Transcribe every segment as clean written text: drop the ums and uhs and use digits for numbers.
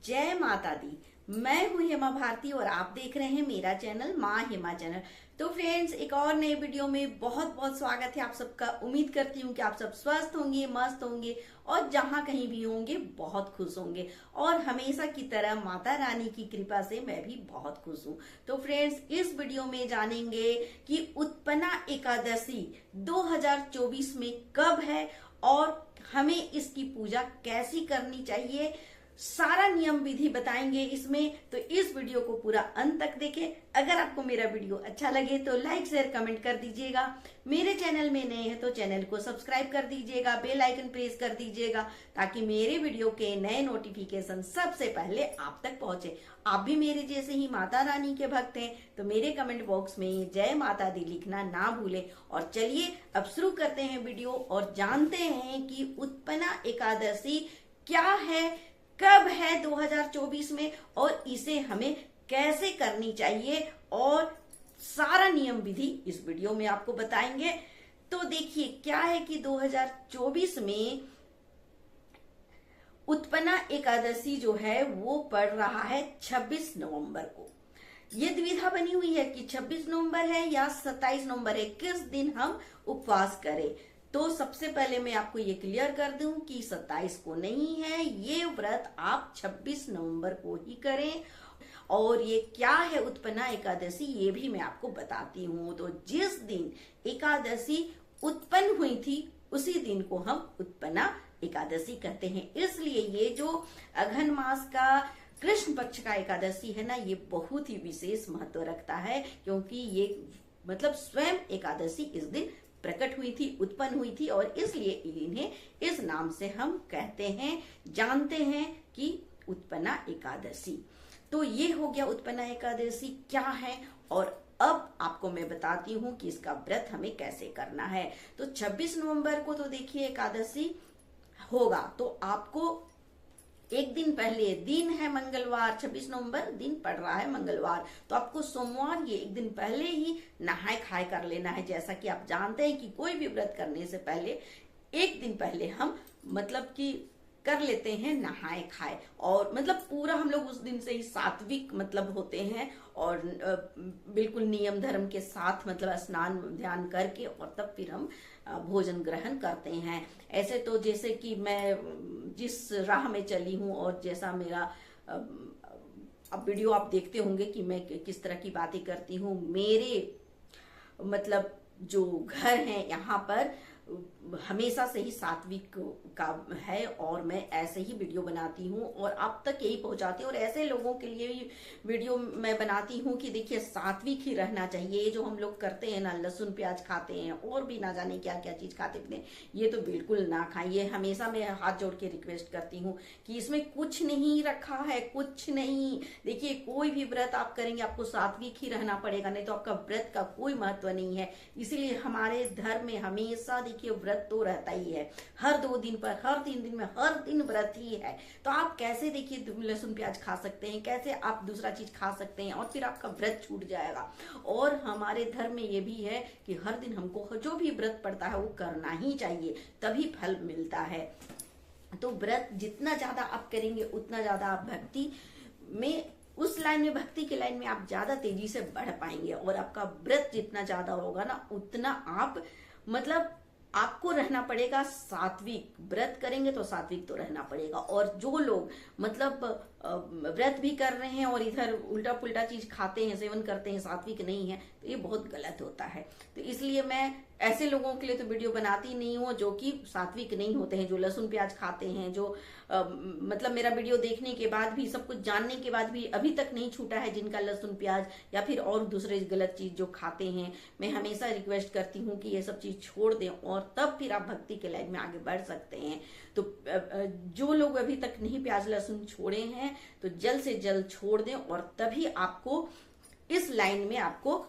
जय माता दी। मैं हूं हेमा भारती और आप देख रहे हैं मेरा चैनल माँ हेमा चैनल। तो फ्रेंड्स, एक और नए वीडियो में बहुत बहुत स्वागत है आप सबका। उम्मीद करती हूँ कि आप सब स्वस्थ होंगे, मस्त होंगे और जहाँ कहीं भी होंगे बहुत खुश होंगे। और हमेशा की तरह माता रानी की कृपा से मैं भी बहुत खुश हूँ। तो फ्रेंड्स, इस वीडियो में जानेंगे कि उत्पन्ना एकादशी 2024 में कब है और हमें इसकी पूजा कैसी करनी चाहिए। सारा नियम विधि बताएंगे इसमें, तो इस वीडियो को पूरा अंत तक देखें। अगर आपको मेरा वीडियो अच्छा लगे तो लाइक शेयर कमेंट कर दीजिएगा। मेरे चैनल में नए हैं तो चैनल को सब्सक्राइब कर दीजिएगा, बेल आइकन प्रेस कर दीजिएगा ताकि मेरे वीडियो के नए नोटिफिकेशन सबसे पहले आप तक पहुंचे। आप भी मेरे जैसे ही माता रानी के भक्त हैं तो मेरे कमेंट बॉक्स में जय माता दी लिखना ना भूलें। और चलिए अब शुरू करते हैं वीडियो और जानते हैं कि उत्पन्ना एकादशी क्या है, कब है 2024 में और इसे हमें कैसे करनी चाहिए, और सारा नियम विधि इस वीडियो में आपको बताएंगे। तो देखिए क्या है कि 2024 में उत्पन्ना एकादशी जो है वो पड़ रहा है 26 नवंबर को। ये द्विधा बनी हुई है कि 26 नवंबर है या 27 नवंबर है, किस दिन हम उपवास करें। तो सबसे पहले मैं आपको ये क्लियर कर दूं कि 27 को नहीं है, ये व्रत आप 26 नवंबर को ही करें। और ये क्या है उत्पन्ना एकादशी ये भी मैं आपको बताती हूँ। तो जिस दिन एकादशी उत्पन्न हुई थी उसी दिन को हम उत्पन्ना एकादशी कहते हैं। इसलिए ये जो अघन मास का कृष्ण पक्ष का एकादशी है ना, ये बहुत ही विशेष महत्व रखता है, क्योंकि ये मतलब स्वयं एकादशी इस दिन प्रकट हुई थी, उत्पन्न हुई थी, और इसलिए इन्हें इस नाम से हम कहते हैं, जानते हैं कि उत्पन्ना एकादशी। तो ये हो गया उत्पन्ना एकादशी क्या है। और अब आपको मैं बताती हूँ कि इसका व्रत हमें कैसे करना है। तो 26 नवंबर को तो देखिए एकादशी होगा, तो आपको एक दिन पहले, दिन है मंगलवार, 26 नवंबर दिन पड़ रहा है मंगलवार, तो आपको सोमवार ये एक दिन पहले ही नहाए खाए कर लेना है। जैसा कि आप जानते हैं कि कोई भी व्रत करने से पहले एक दिन पहले हम मतलब कि कर लेते हैं नहाए खाए, और मतलब पूरा हम लोग उस दिन से ही सात्विक मतलब होते हैं और बिल्कुल नियम धर्म के साथ मतलब स्नान ध्यान करके और तब फिर हम भोजन ग्रहण करते हैं। ऐसे तो जैसे कि मैं जिस राह में चली हूँ और जैसा मेरा अब वीडियो आप देखते होंगे कि मैं किस तरह की बातें करती हूँ। मेरे मतलब जो घर है यहाँ पर हमेशा से ही सात्विक का है और मैं ऐसे ही वीडियो बनाती हूँ और आप तक यही पहुंचाती हूँ। और ऐसे लोगों के लिए भी वीडियो मैं बनाती हूँ कि देखिए सात्विक ही रहना चाहिए। जो हम लोग करते हैं ना, लहसुन प्याज खाते हैं और भी ना जाने क्या क्या चीज खाते पीते, ये तो बिल्कुल ना खाइए। हमेशा मैं हाथ जोड़ के रिक्वेस्ट करती हूँ कि इसमें कुछ नहीं रखा है, कुछ नहीं। देखिए कोई भी व्रत आप करेंगे आपको सात्विक ही रहना पड़ेगा, नहीं तो आपका व्रत का कोई महत्व नहीं है। इसीलिए हमारे धर्म में हमेशा देखिए व्रत तो रहता ही है, हर 2 दिन पर, हर 3 दिन में, हर दिन व्रत ही है। तो आप कैसे देखिए लहसुन प्याज खा सकते हैं, कैसे आप दूसरा चीज खा सकते हैं और फिर आपका व्रत छूट जाएगा। और हमारे धर्म में ये भी है कि हर दिन हमको जो भी व्रत पड़ता है वो करना ही चाहिए, तभी फल मिलता है। तो व्रत जितना ज्यादा आप करेंगे उतना ज्यादा आप भक्ति में, उस लाइन में, भक्ति के लाइन में आप ज्यादा तेजी से बढ़ पाएंगे। और आपका व्रत जितना ज्यादा होगा ना उतना आप मतलब आपको रहना पड़ेगा सात्विक। व्रत करेंगे तो सात्विक तो रहना पड़ेगा। और जो लोग मतलब व्रत भी कर रहे हैं और इधर उल्टा पुल्टा चीज खाते हैं, सेवन करते हैं, सात्विक नहीं है, तो ये बहुत गलत होता है। तो इसलिए मैं ऐसे लोगों के लिए तो वीडियो बनाती नहीं हूँ जो कि सात्विक नहीं होते हैं, जो लहसुन प्याज खाते हैं, जो मतलब मेरा वीडियो देखने के बाद भी, सब कुछ जानने के बाद भी अभी तक नहीं छूटा है जिनका लहसुन प्याज या फिर और दूसरे गलत चीज जो खाते हैं। मैं हमेशा रिक्वेस्ट करती हूँ कि ये सब चीज छोड़ दें और तब फिर आप भक्ति के लाइन में आगे बढ़ सकते हैं। तो जो लोग अभी तक नहीं प्याज लहसुन छोड़े हैं तो जल्द से जल्द छोड़ दें, और तभी आपको इस लाइन में आपको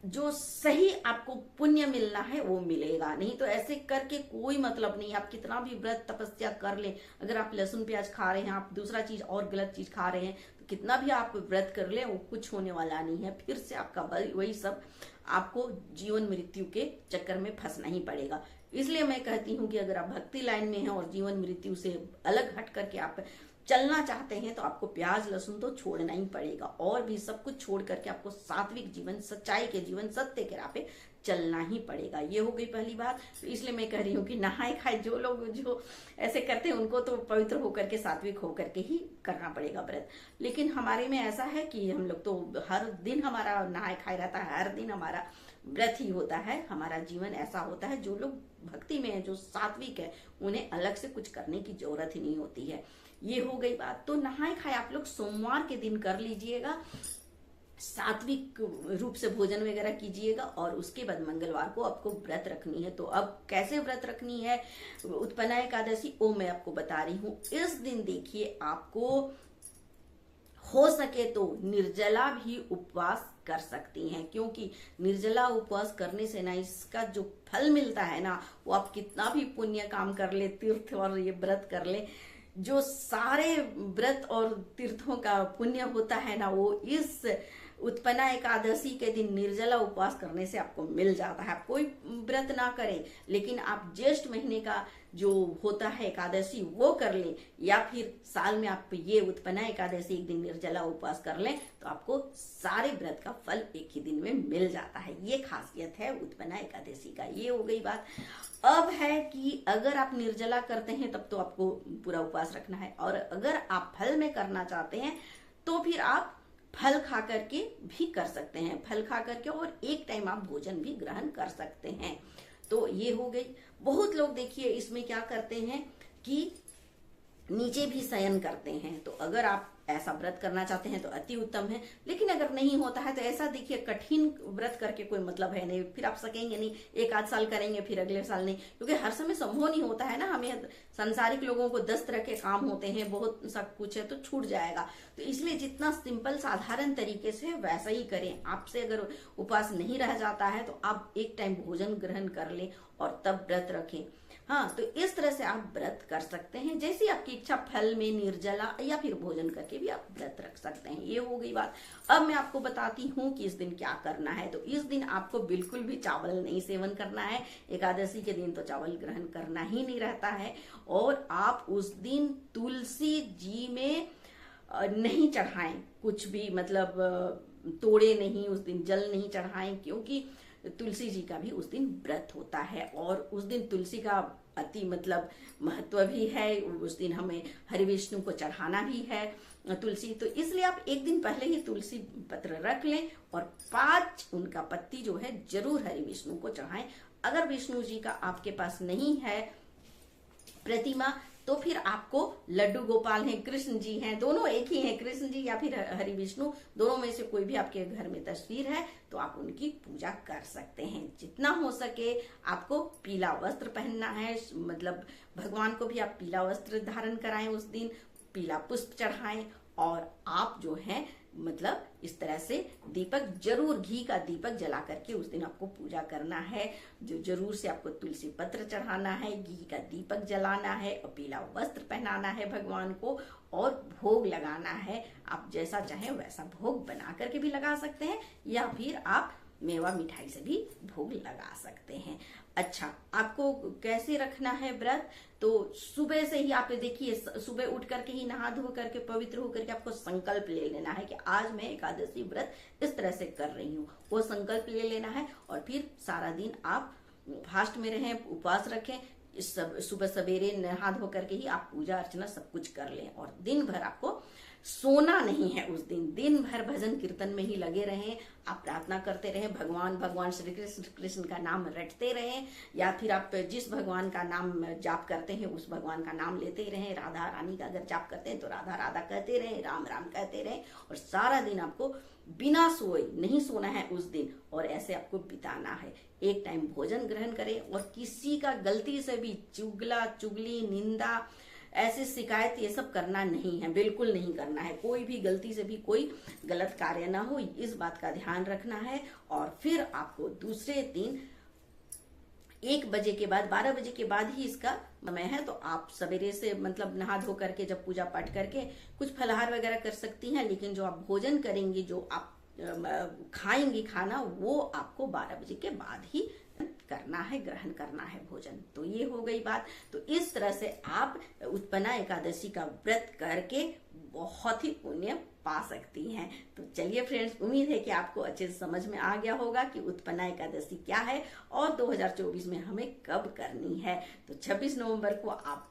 जो सही आपको पुण्य मिलना है वो मिलेगा। नहीं तो ऐसे करके कोई मतलब नहीं। आप कितना भी व्रत तपस्या कर लें, अगर आप लहसुन प्याज खा रहे हैं, आप दूसरा चीज और गलत चीज खा रहे हैं, तो कितना भी आप व्रत कर लें वो कुछ होने वाला नहीं है। फिर से आपका वही सब आपको जीवन मृत्यु के चक्कर में फंसना ही पड़ेगा। इसलिए मैं कहती हूँ कि अगर आप भक्ति लाइन में हैं और जीवन मृत्यु से अलग हट करके आप चलना चाहते हैं तो आपको प्याज लहसुन तो छोड़ना ही पड़ेगा, और भी सब कुछ छोड़ करके आपको सात्विक जीवन, सच्चाई के जीवन, सत्य के राह पे चलना ही पड़ेगा। ये हो गई पहली बात। तो इसलिए मैं कह रही हूँ कि नहाए खाए जो लोग जो ऐसे करते हैं उनको तो पवित्र होकर के, सात्विक होकर के ही करना पड़ेगा व्रत। लेकिन हमारे में ऐसा है कि हम लोग तो हर दिन हमारा नहाए खाए रहता है, हर दिन हमारा व्रत ही होता है। हमारा जीवन ऐसा होता है, जो लोग भक्ति में है, जो सात्विक है, उन्हें अलग से कुछ करने की जरूरत ही नहीं होती है। ये हो गई बात। तो नहाए खाए आप लोग सोमवार के दिन कर लीजिएगा, सात्विक रूप से भोजन वगैरह कीजिएगा, और उसके बाद मंगलवार को आपको व्रत रखनी है। तो अब कैसे व्रत रखनी है उत्पन्ना एकादशी, वो मैं आपको बता रही हूँ। इस दिन देखिए, आपको हो सके तो निर्जला भी उपवास कर सकती हैं, क्योंकि निर्जला उपवास करने से ना इसका जो फल मिलता है ना, वो आप कितना भी पुण्य काम कर ले, तीर्थ और ये व्रत कर ले, जो सारे व्रत और तीर्थों का पुण्य होता है ना, वो इस उत्पन्ना एकादशी के दिन निर्जला उपवास करने से आपको मिल जाता है। आप कोई व्रत ना करें, लेकिन आप ज्येष्ठ महीने का जो होता है एकादशी वो कर लें, या फिर साल में आप ये उत्पन्ना एकादशी एक दिन निर्जला उपवास कर लें, तो आपको सारे व्रत का फल एक ही दिन में मिल जाता है। ये खासियत है उत्पन्ना एकादशी का। ये हो गई बात। अब है कि अगर आप निर्जला करते हैं तब तो आपको पूरा उपवास रखना है, और अगर आप फल में करना चाहते हैं तो फिर आप फल खा करके भी कर सकते हैं, फल खा करके, और एक टाइम आप भोजन भी ग्रहण कर सकते हैं। तो ये हो गई। बहुत लोग देखिए इसमें क्या करते हैं कि नीचे भी शयन करते हैं। तो अगर आप ऐसा व्रत करना चाहते हैं तो अति उत्तम है, लेकिन अगर नहीं होता है तो ऐसा देखिए, कठिन व्रत करके कोई मतलब है नहीं, फिर आप सकेंगे नहीं। एक आध साल करेंगे फिर अगले साल नहीं, क्योंकि हर समय संभव नहीं होता है ना। हमें संसारिक लोगों को 10 तरह के काम होते हैं, बहुत सब कुछ है, तो छूट जाएगा। तो इसलिए जितना सिंपल साधारण तरीके से वैसा ही करें। आपसे अगर उपवास नहीं रह जाता है तो आप एक टाइम भोजन ग्रहण कर लें और तब व्रत रखें। हाँ, तो इस तरह से आप व्रत कर सकते हैं, जैसी आपकी इच्छा, फल में, निर्जला, या फिर भोजन करके भी आप व्रत रख सकते हैं। ये हो गई बात। अब मैं आपको बताती हूँ कि इस दिन क्या करना है। तो इस दिन आपको बिल्कुल भी चावल नहीं सेवन करना है। एकादशी के दिन तो चावल ग्रहण करना ही नहीं रहता है। और आप उस दिन तुलसी जी में नहीं चढ़ाएं कुछ भी, मतलब तोड़े नहीं, उस दिन जल नहीं चढ़ाएं, क्योंकि तुलसी जी का भी उस दिन व्रत होता है, और उस दिन तुलसी का अति मतलब महत्व भी है। उस दिन हमें हरि विष्णु को चढ़ाना भी है तुलसी। तो इसलिए आप एक दिन पहले ही तुलसी पत्र रख लें, और 5 उनका पत्ती जो है जरूर हरि विष्णु को चढ़ाएं। अगर विष्णु जी का आपके पास नहीं है प्रतिमा, तो फिर आपको लड्डू गोपाल हैं, कृष्ण जी हैं, दोनों एक ही हैं, कृष्ण जी या फिर हरि विष्णु, दोनों में से कोई भी आपके घर में तस्वीर है तो आप उनकी पूजा कर सकते हैं। जितना हो सके आपको पीला वस्त्र पहनना है, मतलब भगवान को भी आप पीला वस्त्र धारण कराएं, उस दिन पीला पुष्प चढ़ाएं, और आप जो है मतलब इस तरह से दीपक, जरूर घी का दीपक जला करके उस दिन आपको पूजा करना है। जो जरूर से आपको तुलसी पत्र चढ़ाना है, घी का दीपक जलाना है, और पीला वस्त्र पहनाना है भगवान को, और भोग लगाना है। आप जैसा चाहें वैसा भोग बना करके भी लगा सकते हैं, या फिर आप मेवा मिठाई से भी भोग लगा सकते हैं। अच्छा, आपको कैसे रखना है व्रत? तो सुबह से ही आप देखिए, सुबह उठ करके ही नहा धो करके पवित्र होकर के आपको संकल्प ले लेना है कि आज मैं एकादशी व्रत इस तरह से कर रही हूँ। वो संकल्प ले लेना है, और फिर सारा दिन आप फास्ट में रहें, उपवास रखें। सुबह सवेरे नहा धो करके ही आप पूजा अर्चना सब कुछ कर लें, और दिन भर आपको सोना नहीं है। उस दिन भर भजन कीर्तन में ही लगे रहें, आप प्रार्थना करते रहें, भगवान श्री कृष्ण का नाम रटते रहें, या फिर आप जिस भगवान का नाम जाप करते हैं उस भगवान का नाम लेते ही रहें। राधा रानी का अगर जाप करते हैं तो राधा राधा कहते रहें, राम राम कहते रहें, और सारा दिन आपको बिना सोए नहीं सोना है उस दिन, और ऐसे आपको बिताना है। एक टाइम भोजन ग्रहण करें, और किसी का गलती से भी चुगला चुगली निंदा ऐसे शिकायत ये सब करना नहीं है, बिल्कुल नहीं करना है। कोई भी गलती से भी कोई गलत कार्य ना हो, इस बात का ध्यान रखना है। और फिर आपको दूसरे दिन 1 बजे के बाद, 12 बजे के बाद ही इसका समय है, तो आप सवेरे से मतलब नहा धो करके जब पूजा पाठ करके कुछ फलाहार वगैरह कर सकती हैं, लेकिन जो आप भोजन करेंगी, जो आप खाएंगी खाना, वो आपको 12 बजे के बाद ही करना है, ग्रहण करना है भोजन। तो ये हो गई बात। तो इस तरह से आप उत्पन्ना एकादशी का व्रत करके बहुत ही पुण्य पा सकती हैं। तो चलिए फ्रेंड्स, उम्मीद है कि आपको अच्छे से समझ में आ गया होगा कि उत्पन्ना एकादशी क्या है और 2024 में हमें कब करनी है। तो 26 नवंबर को आप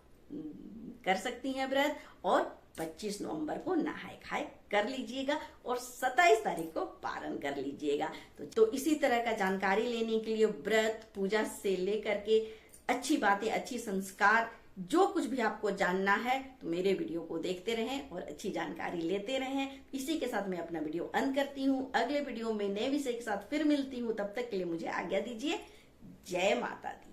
कर सकती हैं व्रत और 25 नवंबर को नहाए खाए कर लीजिएगा और 27 तारीख को पारण कर लीजिएगा। तो इसी तरह का जानकारी लेने के लिए व्रत पूजा से लेकर के अच्छी बातें, अच्छी संस्कार, जो कुछ भी आपको जानना है तो मेरे वीडियो को देखते रहें और अच्छी जानकारी लेते रहें। इसी के साथ मैं अपना वीडियो अंत करती हूँ। अगले वीडियो में नए विषय के साथ फिर मिलती हूँ। तब तक के लिए मुझे आज्ञा दीजिए। जय माता दी।